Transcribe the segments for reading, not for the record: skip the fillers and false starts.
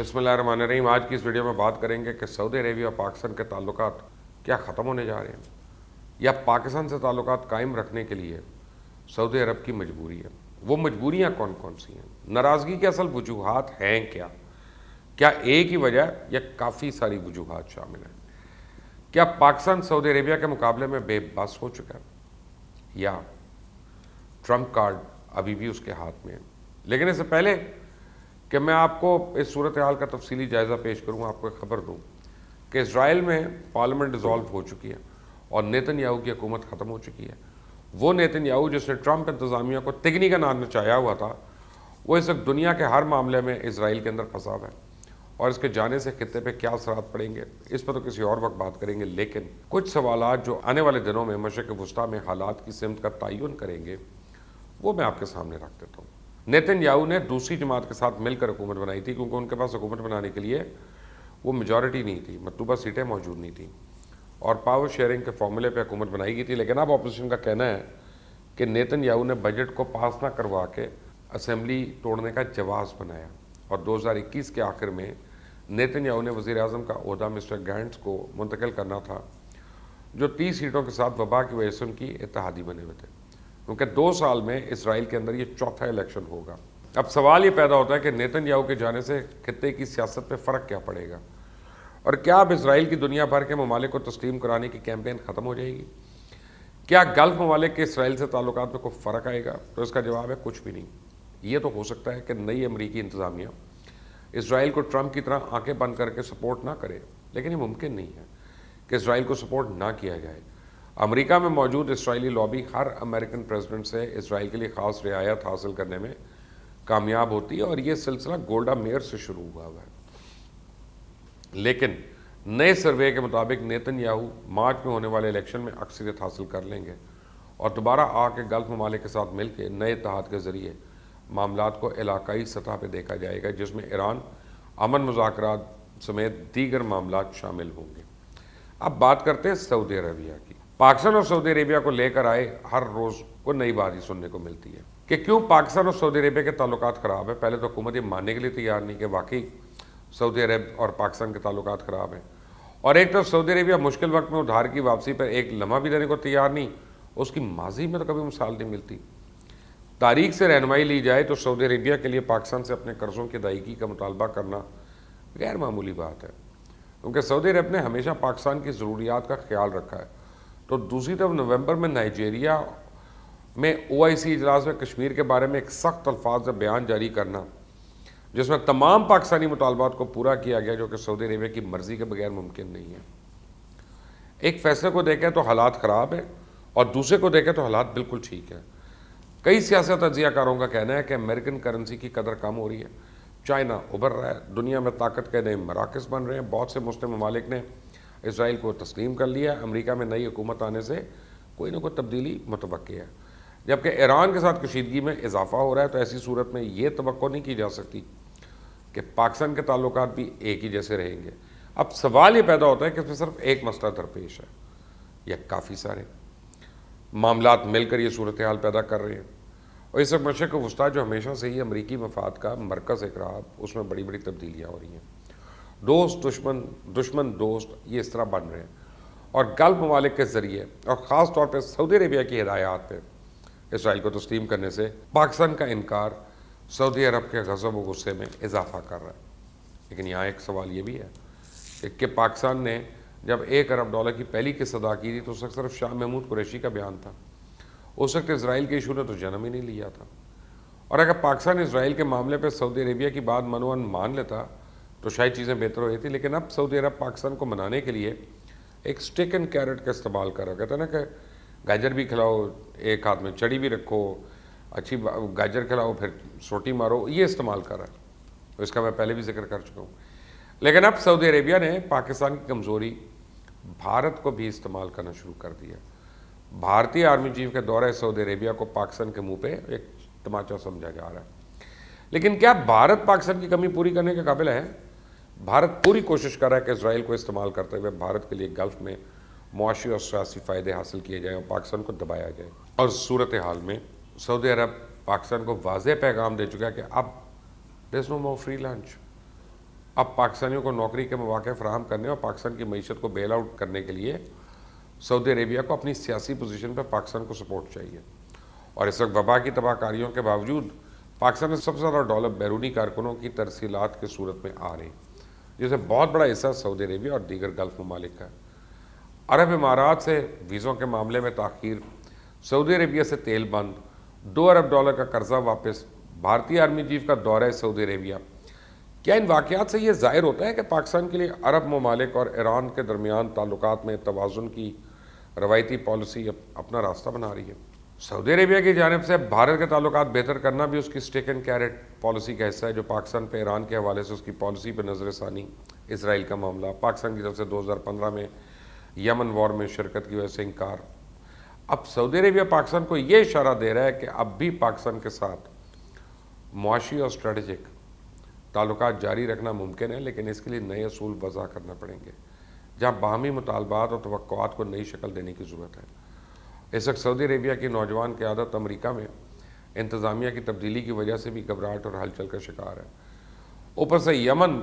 بسم اللہ الرحمن الرحیم۔ آج کی اس ویڈیو میں بات کریں گے کہ سعودی عربیہ اور پاکستان کے تعلقات کیا ختم ہونے جا رہے ہیں یا پاکستان سے تعلقات قائم رکھنے کے لیے سعودی عرب کی مجبوری ہے۔ وہ مجبوریاں کون کون سی ہیں؟ ناراضگی کے اصل وجوہات ہیں کیا ایک ہی وجہ یا کافی ساری وجوہات شامل ہیں؟ کیا پاکستان سعودی عربیہ کے مقابلے میں بے بس ہو چکا ہے یا ٹرمپ کارڈ ابھی بھی اس کے ہاتھ میں ہے؟ لیکن اس سے پہلے کہ میں آپ کو اس صورتحال کا تفصیلی جائزہ پیش کروں، آپ کو ایک خبر دوں کہ اسرائیل میں پارلیمنٹ ڈیزالو ہو چکی ہے اور نیتن یاہو کی حکومت ختم ہو چکی ہے۔ وہ نیتن یاہو جس نے ٹرمپ انتظامیہ کو تگنی کا نام نچایا ہوا تھا، وہ اس وقت دنیا کے ہر معاملے میں اسرائیل کے اندر پھنسا ہوا ہے، اور اس کے جانے سے خطے پہ کیا اثرات پڑیں گے اس پر تو کسی اور وقت بات کریں گے۔ لیکن کچھ سوالات جو آنے والے دنوں میں مشرق وسطیٰ میں حالات کی سمت کا تعین کریں گے، وہ میں آپ کے سامنے رکھ دیتا ہوں۔ نیتن یاہو نے دوسری جماعت کے ساتھ مل کر حکومت بنائی تھی، کیونکہ ان کے پاس حکومت بنانے کے لیے وہ میجورٹی نہیں تھی، مطلوبہ سیٹیں موجود نہیں تھیں، اور پاور شیئرنگ کے فارمولے پہ حکومت بنائی گئی تھی۔ لیکن اب اپوزیشن کا کہنا ہے کہ نیتن یاہو نے بجٹ کو پاس نہ کروا کے اسمبلی توڑنے کا جواز بنایا، اور 2021 کے آخر میں نیتن یاہو نے وزیر اعظم کا عہدہ مسٹر گینٹس کو منتقل کرنا تھا، جو 30 سیٹوں کے ساتھ وبا کی وجہ سے ان کی اتحادی بنے ہوئے تھے، کیونکہ 2 سال میں اسرائیل کے اندر یہ چوتھا الیکشن ہوگا۔ اب سوال یہ پیدا ہوتا ہے کہ نیتن یاہو کے جانے سے خطے کی سیاست پہ فرق کیا پڑے گا، اور کیا اب اسرائیل کی دنیا بھر کے ممالک کو تسلیم کرانے کی کیمپین ختم ہو جائے گی؟ کیا گلف ممالک کے اسرائیل سے تعلقات میں کوئی فرق آئے گا؟ تو اس کا جواب ہے کچھ بھی نہیں۔ یہ تو ہو سکتا ہے کہ نئی امریکی انتظامیہ اسرائیل کو ٹرمپ کی طرح آنکھیں بند کر کے سپورٹ نہ کرے، لیکن یہ ممکن نہیں ہے کہ اسرائیل کو سپورٹ نہ کیا جائے۔ امریکہ میں موجود اسرائیلی لابی ہر امریکن پریزیڈنٹ سے اسرائیل کے لیے خاص رعایت حاصل کرنے میں کامیاب ہوتی ہے، اور یہ سلسلہ گولڈا میئر سے شروع ہوا ہے۔ لیکن نئے سروے کے مطابق نیتن یاہو مارچ میں ہونے والے الیکشن میں اکثریت حاصل کر لیں گے، اور دوبارہ آ کے گلف ممالک کے ساتھ مل کے نئے اتحاد کے ذریعے معاملات کو علاقائی سطح پہ دیکھا جائے گا، جس میں ایران، امن مذاکرات سمیت دیگر معاملات شامل ہوں گے۔ اب بات کرتے ہیں سعودی عربیہ کی۔ پاکستان اور سعودی عربیہ کو لے کر آئے ہر روز کو نئی بات ہی سننے کو ملتی ہے کہ کیوں پاکستان اور سعودی عربیہ کے تعلقات خراب ہیں۔ پہلے تو حکومت یہ ماننے کے لیے تیار نہیں کہ واقعی سعودی عرب اور پاکستان کے تعلقات خراب ہیں، اور ایک طرف سعودی عربیہ مشکل وقت میں ادھار کی واپسی پر ایک لمحہ بھی دینے کو تیار نہیں۔ اس کی ماضی میں تو کبھی مثال نہیں ملتی۔ تاریخ سے رہنمائی لی جائے تو سعودی عربیہ کے لیے پاکستان سے اپنے قرضوں کی ادائیگی کا مطالبہ کرنا غیر معمولی بات ہے، کیونکہ سعودی عرب نے ہمیشہ پاکستان کی ضروریات کا خیال رکھا ہے۔ تو دوسری طرف نومبر میں نائجیریا میں OIC اجلاس میں کشمیر کے بارے میں ایک سخت الفاظ میں بیان جاری کرنا، جس میں تمام پاکستانی مطالبات کو پورا کیا گیا، جو کہ سعودی عربیہ کی مرضی کے بغیر ممکن نہیں ہے۔ ایک فیصلے کو دیکھیں تو حالات خراب ہیں، اور دوسرے کو دیکھیں تو حالات بالکل ٹھیک ہیں۔ کئی سیاست تجزیہ کاروں کا کہنا ہے کہ امریکن کرنسی کی قدر کم ہو رہی ہے، چائنا ابھر رہا ہے، دنیا میں طاقت کے نئے مراکز بن رہے ہیں، بہت سے مسلم ممالک نے اسرائیل کو تسلیم کر لیا ہے، امریکہ میں نئی حکومت آنے سے کوئی نہ کوئی تبدیلی متوقع ہے، جبکہ ایران کے ساتھ کشیدگی میں اضافہ ہو رہا ہے۔ تو ایسی صورت میں یہ توقع نہیں کی جا سکتی کہ پاکستان کے تعلقات بھی ایک ہی جیسے رہیں گے۔ اب سوال یہ پیدا ہوتا ہے کہ اس میں صرف ایک مسئلہ درپیش ہے یا کافی سارے معاملات مل کر یہ صورتحال پیدا کر رہے ہیں؟ اور اس وقت مشرق وسطیٰ جو ہمیشہ سے ہی امریکی مفاد کا مرکز ایک رہا، اس میں بڑی بڑی تبدیلیاں ہو رہی ہیں۔ دوست دشمن، دشمن دوست، یہ اس طرح بن رہے ہیں، اور گلف ممالک کے ذریعے اور خاص طور پہ سعودی عربیہ کی ہدایات پہ اسرائیل کو تسلیم کرنے سے پاکستان کا انکار سعودی عرب کے غضب و غصے میں اضافہ کر رہا ہے۔ لیکن یہاں ایک سوال یہ بھی ہے کہ پاکستان نے جب $1 ارب کی پہلی قسط ادا کی تھی تو اس وقت صرف شاہ محمود قریشی کا بیان تھا، اس وقت اسرائیل کے ایشو نے تو جنم ہی نہیں لیا تھا، اور اگر پاکستان اسرائیل کے معاملے پہ سعودی عربیہ کی بات منوان مان لیتا تو شاید چیزیں بہتر ہوئی تھی۔ لیکن اب سعودی عرب پاکستان کو منانے کے لیے ایک سٹک اینڈ کیرٹ کا استعمال کر رہا، کہتا ہے نا کہ گاجر بھی کھلاؤ، ایک ہاتھ میں چڑی بھی رکھو، اچھی گاجر کھلاؤ پھر سوٹی مارو، یہ استعمال کر رہا ہے۔ اس کا میں پہلے بھی ذکر کر چکا ہوں۔ لیکن اب سعودی عربیہ نے پاکستان کی کمزوری بھارت کو بھی استعمال کرنا شروع کر دیا۔ بھارتی آرمی چیف کے دورہ سعودی عربیہ کو پاکستان کے منہ پہ ایک تماچا سمجھا جا رہا ہے۔ لیکن کیا بھارت پاکستان کی کمی پوری کرنے کے قابل ہے؟ بھارت پوری کوشش کر رہا ہے کہ اسرائیل کو استعمال کرتے ہوئے بھارت کے لیے گلف میں معاشی اور سیاسی فائدے حاصل کیے جائیں اور پاکستان کو دبایا جائے۔ اور صورتحال میں سعودی عرب پاکستان کو واضح پیغام دے چکا ہے کہ اب there is no more free lunch۔ اب پاکستانیوں کو نوکری کے مواقع فراہم کرنے اور پاکستان کی معیشت کو بیل آؤٹ کرنے کے لیے سعودی عربیہ کو اپنی سیاسی پوزیشن پہ پاکستان کو سپورٹ چاہیے، اور اس وقت وبا کی تباہ کاریوں کے باوجود پاکستان میں سب سے زیادہ ڈالر بیرونی کارکنوں کی ترسیلات کی صورت میں آ رہی، جسے بہت بڑا حصہ سعودی عربیہ اور دیگر گلف ممالک کا ہے۔ عرب امارات سے ویزوں کے معاملے میں تاخیر، سعودی عربیہ سے تیل بند، $2 ارب کا قرضہ واپس، بھارتی آرمی چیف کا دورہ سعودی عربیہ، کیا ان واقعات سے یہ ظاہر ہوتا ہے کہ پاکستان کے لیے عرب ممالک اور ایران کے درمیان تعلقات میں توازن کی روایتی پالیسی اپنا راستہ بنا رہی ہے؟ سعودی عربیہ کی جانب سے بھارت کے تعلقات بہتر کرنا بھی اس کی اسٹیک اینڈ کیرٹ پالیسی کا حصہ ہے، جو پاکستان پہ ایران کے حوالے سے اس کی پالیسی پہ نظر ثانی، اسرائیل کا معاملہ، پاکستان کی طرف سے 2015 میں یمن وار میں شرکت کی وجہ سے انکار۔ اب سعودی عربیہ پاکستان کو یہ اشارہ دے رہا ہے کہ اب بھی پاکستان کے ساتھ معاشی اور اسٹریٹجک تعلقات جاری رکھنا ممکن ہے، لیکن اس کے لیے نئے اصول وضع کرنا پڑیں گے، جہاں باہمی مطالبات اور توقعات کو نئی شکل دینے کی ضرورت ہے۔ اس وقت سعودی عربیہ کی نوجوان قیادت امریکہ میں انتظامیہ کی تبدیلی کی وجہ سے بھی گھبراہٹ اور ہلچل کا شکار ہے۔ اوپر سے یمن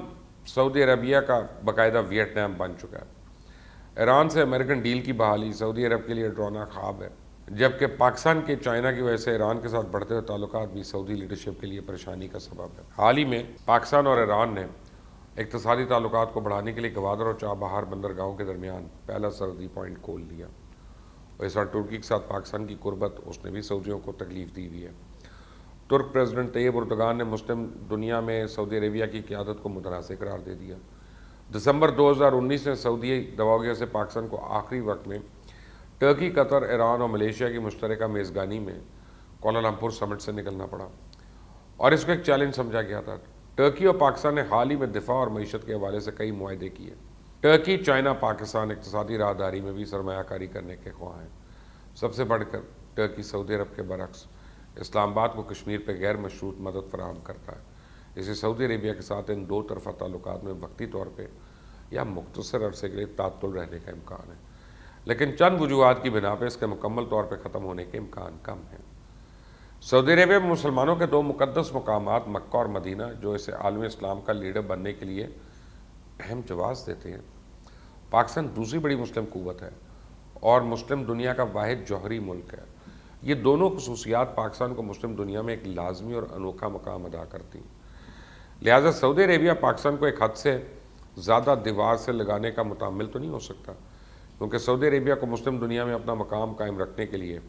سعودی عربیہ کا باقاعدہ ویتنام بن چکا ہے۔ ایران سے امریکن ڈیل کی بحالی سعودی عرب کے لیے ڈرانا خواب ہے، جبکہ پاکستان کے چائنا کی وجہ سے ایران کے ساتھ بڑھتے ہوئے تعلقات بھی سعودی لیڈرشپ کے لیے پریشانی کا سبب ہے۔ حال ہی میں پاکستان اور ایران نے اقتصادی تعلقات کو بڑھانے کے لیے گوادر اور چابہار بندرگاہوں کے درمیان پہلا سرحدی پوائنٹ کھول دیا، اور اس وقت ترکی کے ساتھ پاکستان کی قربت اس نے بھی سعودیوں کو تکلیف دی ہوئی ہے۔ ترک پریزیڈنٹ طیب اردگان نے مسلم دنیا میں سعودی عربیہ کی قیادت کو متنازع قرار دے دیا۔ دسمبر 2019 میں سعودی دواغیوں سے پاکستان کو آخری وقت میں ٹرکی، قطر، ایران اور ملیشیا کی مشترکہ میزبانی میں کوالالمپور سمٹ سے نکلنا پڑا، اور اس کو ایک چیلنج سمجھا گیا تھا۔ ٹرکی اور پاکستان نے حال ہی میں دفاع اور معیشت کے حوالے سے کئی معاہدے کیے۔ ٹرکی چائنا پاکستان اقتصادی راہداری میں بھی سرمایہ کاری کرنے کے خواہاں ہیں۔ سب سے بڑھ کر ٹرکی سعودی عرب کے برعکس اسلام آباد کو کشمیر پہ غیر مشروط مدد فراہم کرتا ہے۔ اسے سعودی عربیہ کے ساتھ ان دو طرفہ تعلقات میں وقتی طور پہ یا مختصر عرصے کے لیے تعطل رہنے کا امکان ہے، لیکن چند وجوہات کی بنا پہ اس کے مکمل طور پہ ختم ہونے کے امکان کم ہیں۔ سعودی عربیہ میں مسلمانوں کے دو مقدس مقامات مکہ اور مدینہ، جو اسے عالم اسلام کا لیڈر بننے کے لیے اہم جواز دیتے ہیں۔ پاکستان دوسری بڑی مسلم قوت ہے اور مسلم دنیا کا واحد جوہری ملک ہے۔ یہ دونوں خصوصیات پاکستان کو مسلم دنیا میں ایک لازمی اور انوکھا مقام ادا کرتی ہیں۔ لہٰذا سعودی عربیہ پاکستان کو ایک حد سے زیادہ دیوار سے لگانے کا متحمل تو نہیں ہو سکتا، کیونکہ سعودی عربیہ کو مسلم دنیا میں اپنا مقام قائم رکھنے کے لیے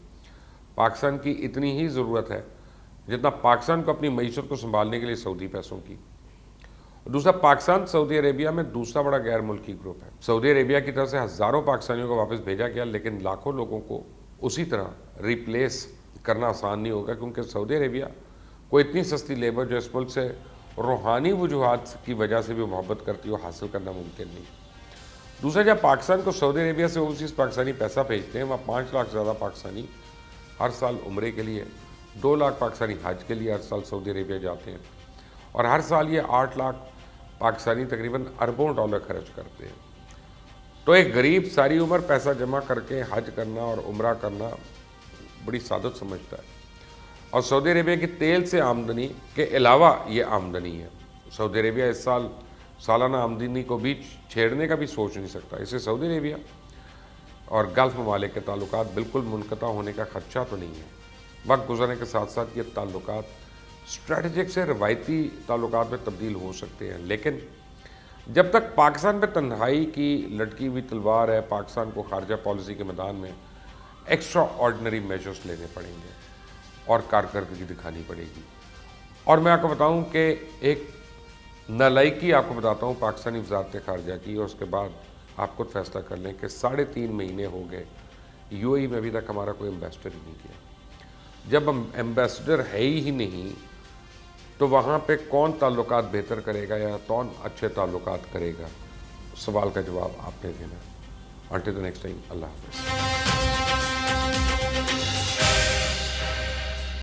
پاکستان کی اتنی ہی ضرورت ہے جتنا پاکستان کو اپنی معیشت کو سنبھالنے کے لیے سعودی پیسوں کی۔ دوسرا، پاکستان سعودی عربیہ میں دوسرا بڑا غیر ملکی گروپ ہے۔ سعودی عربیہ کی طرف سے ہزاروں پاکستانیوں کو واپس بھیجا گیا، لیکن لاکھوں لوگوں کو اسی طرح ریپلیس کرنا آسان نہیں ہوگا، کیونکہ سعودی عربیہ کو اتنی سستی لیبر جو اس ملک سے روحانی وجوہات کی وجہ سے بھی محبت کرتی ہو حاصل کرنا ممکن نہیں۔ دوسرا، جب پاکستان کو سعودی عربیہ سے اوورسیز پاکستانی پیسہ بھیجتے ہیں، وہاں 5 لاکھ سے زیادہ پاکستانی ہر سال عمرے کے لیے، 2 لاکھ پاکستانی حج کے لیے ہر سال سعودی عربیہ جاتے ہیں، اور ہر سال یہ 8 لاکھ پاکستانی تقریباً اربوں ڈالر خرچ کرتے ہیں۔ تو ایک غریب ساری عمر پیسہ جمع کر کے حج کرنا اور عمرہ کرنا بڑی سعادت سمجھتا ہے، اور سعودی عربیہ کی تیل سے آمدنی کے علاوہ یہ آمدنی ہے۔ سعودی عربیہ اس سال سالانہ آمدنی کو بھی چھیڑنے کا بھی سوچ نہیں سکتا۔ اسے سعودی عربیہ اور گلف ممالک کے تعلقات بالکل منقطع ہونے کا خدشہ تو نہیں ہے۔ وقت گزرنے کے ساتھ ساتھ یہ تعلقات اسٹریٹجک سے روایتی تعلقات میں تبدیل ہو سکتے ہیں، لیکن جب تک پاکستان پہ تنہائی کی لٹکی ہوئی تلوار ہے، پاکستان کو خارجہ پالیسی کے میدان میں ایکسٹرا آرڈنری میجرز لینے پڑیں گے اور کارکردگی دکھانی پڑے گی۔ اور میں آپ کو بتاؤں کہ ایک نالائکی آپ کو بتاتا ہوں پاکستانی وزارت خارجہ کی، اور اس کے بعد آپ خود فیصلہ کر لیں کہ 3.5 مہینے ہو گئے UAE میں ابھی تک ہمارا کوئی ایمبیسڈر ہی نہیں کیا۔ جب ہم ایمبیسڈر ہے ہی نہیں تو وہاں پہ کون تعلقات بہتر کرے گا یا کون اچھے تعلقات کرے گا؟ سوال کا جواب آپ نے دینا۔ انٹل دی نیکسٹ ٹائم، اللہ حافظ۔